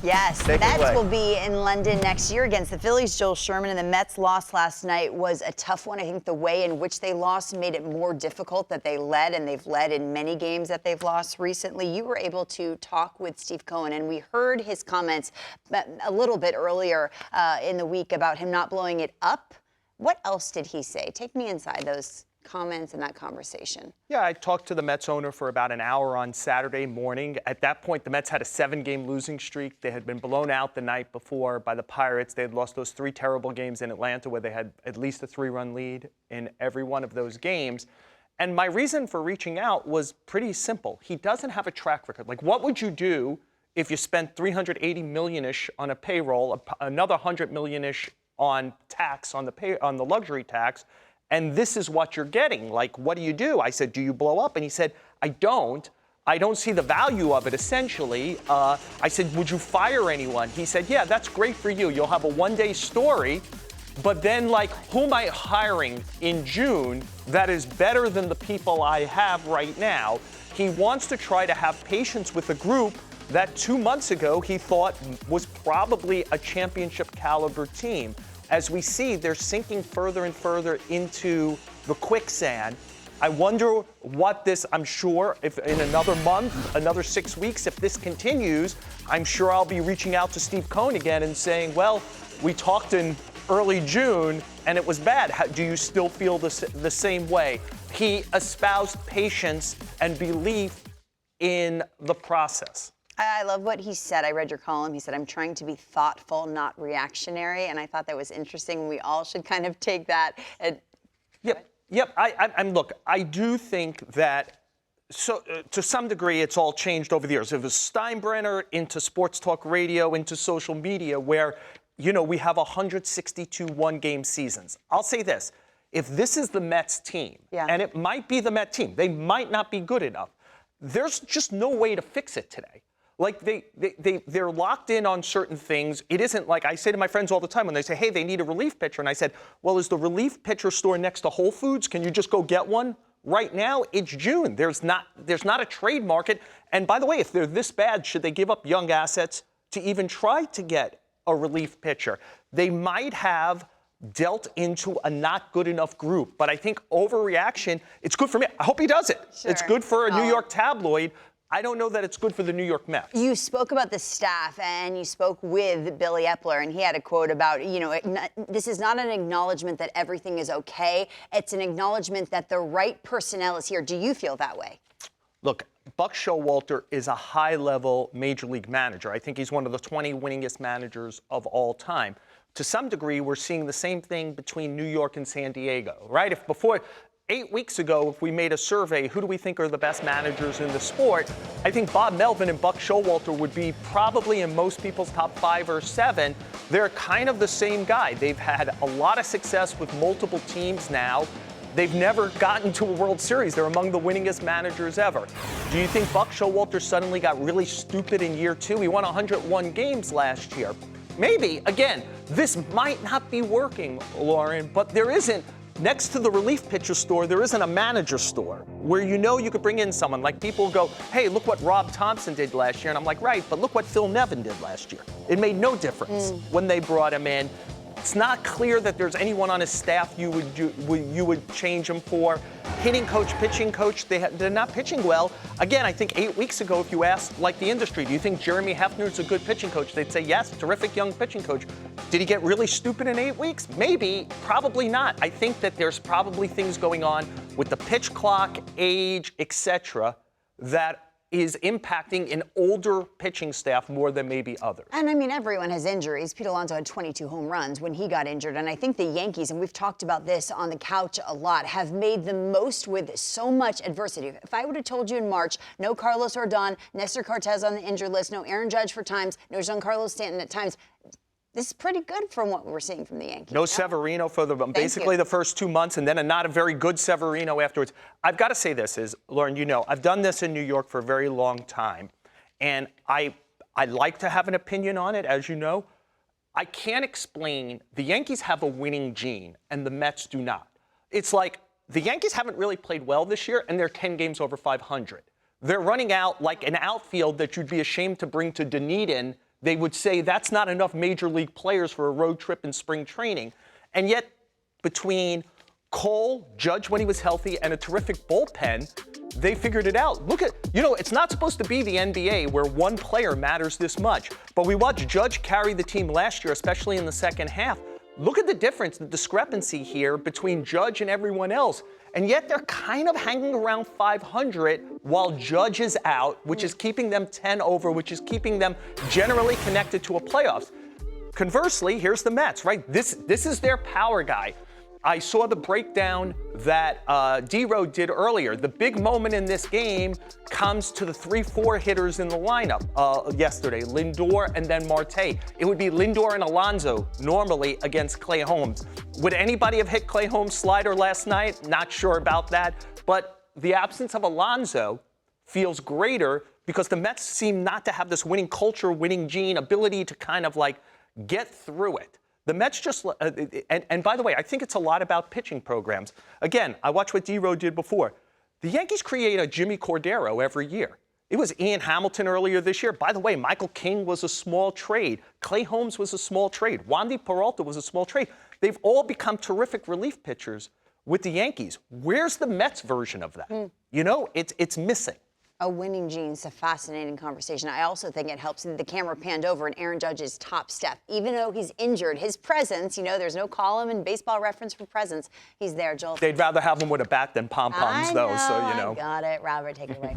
Yes, the Take it Mets away. will be in London next year against the Phillies. Joel Sherman, and the Mets' loss last night was a tough one. I think the way in which they lost made it more difficult that they led, and they've led in many games that they've lost recently. You were able to talk with Steve Cohen, and we heard his comments a little bit earlier in the week about him not blowing it up. What else did he say? Take me inside those comments and that conversation. Yeah, I talked to the Mets owner for about an hour on Saturday morning. At that point, the Mets had a 7-game losing streak. They had been blown out the night before by the Pirates. They had lost those 3 terrible games in Atlanta where they had at least a 3-run lead in every one of those games. And my reason for reaching out was pretty simple. He doesn't have a track record. Like, what would you do if you spent $380 million-ish on a payroll, another $100 million-ish on tax, on the luxury tax, and this is what you're getting? Like, what do you do? I said, do you blow up? And he said, I don't see the value of it, essentially. I said, would you fire anyone? He said, yeah, that's great for you. You'll have a one-day story. But then, like, who am I hiring in June that is better than the people I have right now? He wants to try to have patience with a group that 2 months ago he thought was probably a championship caliber team. As we see, they're sinking further and further into the quicksand. I wonder what this, I'm sure, if in another month, another 6 weeks, if this continues, I'm sure I'll be reaching out to Steve Cohen again and saying, well, we talked in early June and it was bad. Do you still feel the same way? He espoused patience and belief in the process. I love what he said. I read your column. He said, I'm trying to be thoughtful, not reactionary. And I thought that was interesting. We all should kind of take that. Yep. Look, I do think that to some degree it's all changed over the years. It was Steinbrenner into sports talk radio, into social media, where, you know, we have 162 one-game seasons. I'll say this. If this is the Mets team, and it might be the Mets team, they might not be good enough. There's just no way to fix it today. Like, they're locked in on certain things. It isn't like I say to my friends all the time when they say, hey, they need a relief pitcher. And I said, well, is the relief pitcher store next to Whole Foods? Can you just go get one? Right now, it's June. There's not a trade market. And by the way, if they're this bad, should they give up young assets to even try to get a relief pitcher? They might have dealt into a not good enough group. But I think overreaction, it's good for me. I hope he does it. Sure. It's good for a New York tabloid. I don't know that it's good for the New York Mets. You spoke about the staff, and you spoke with Billy Epler, and he had a quote about, you know, this is not an acknowledgement that everything is okay. It's an acknowledgement that the right personnel is here. Do you feel that way? Look, Buck Showalter is a high-level major league manager. I think he's one of the 20 winningest managers of all time. To some degree, we're seeing the same thing between New York and San Diego, right? If before 8 weeks ago, if we made a survey, who do we think are the best managers in the sport? I think Bob Melvin and Buck Showalter would be probably in most people's top 5 or 7. They're kind of the same guy. They've had a lot of success with multiple teams now. They've never gotten to a World Series. They're among the winningest managers ever. Do you think Buck Showalter suddenly got really stupid in year 2? He won 101 games last year. Maybe. Again, this might not be working, Lauren, but there isn't. Next to the relief pitcher store, there isn't a manager store where you know you could bring in someone. Like, people go, hey, look what Rob Thompson did last year. And I'm like, right, but look what Phil Nevin did last year. It made no difference when they brought him in. It's not clear that there's anyone on his staff you would change him for. Hitting coach, pitching coach, they're not pitching well. Again, I think 8 weeks ago, if you asked, like, the industry, do you think Jeremy Hefner's a good pitching coach? They'd say, yes, terrific young pitching coach. Did he get really stupid in 8 weeks? Maybe, probably not. I think that there's probably things going on with the pitch clock, age, etc., that is impacting an older pitching staff more than maybe others. And I mean, everyone has injuries. Pete Alonso had 22 home runs when he got injured. And I think the Yankees, and we've talked about this on the couch a lot, have made the most with so much adversity. If I would have told you in March, no Carlos Rodon, Nestor Cortez on the injured list, no Aaron Judge for times, no Giancarlo Stanton at times, this is pretty good from what we're seeing from the Yankees. No Severino for basically the first 2 months, and then not a very good Severino afterwards. I've got to say this is, Lauren, you know, I've done this in New York for a very long time, and I like to have an opinion on it, as you know. I can't explain. The Yankees have a winning gene, and the Mets do not. It's like the Yankees haven't really played well this year, and they're 10 games over 500. They're running out like an outfield that you'd be ashamed to bring to Dunedin they would say that's not enough major league players for a road trip in spring training. And yet, between Cole, Judge when he was healthy, and a terrific bullpen, they figured it out. Look at, it's not supposed to be the NBA where one player matters this much. But we watched Judge carry the team last year, especially in the second half. Look at the difference, the discrepancy here between Judge and everyone else. And yet they're kind of hanging around 500 while Judge is out, which is keeping them 10 over, which is keeping them generally connected to a playoffs. Conversely, here's the Mets, right? This is their power guy. I saw the breakdown that D-Row did earlier. The big moment in this game comes to the 3-4 hitters in the lineup yesterday, Lindor and then Marte. It would be Lindor and Alonso normally against Clay Holmes. Would anybody have hit Clay Holmes' slider last night? Not sure about that. But the absence of Alonso feels greater because the Mets seem not to have this winning culture, winning gene, ability to kind of like get through it. The Mets just, and by the way, I think it's a lot about pitching programs. Again, I watched what D-Row did before. The Yankees create a Jimmy Cordero every year. It was Ian Hamilton earlier this year. By the way, Michael King was a small trade. Clay Holmes was a small trade. Wandy Peralta was a small trade. They've all become terrific relief pitchers with the Yankees. Where's the Mets version of that? It's missing. A winning gene is a fascinating conversation. I also think it helps that the camera panned over and Aaron Judge's top step. Even though he's injured, his presence, there's no column in Baseball Reference for presence. He's there, Joel. They'd rather have him with a bat than pom-poms, though. So, I got it. Robert, take it away.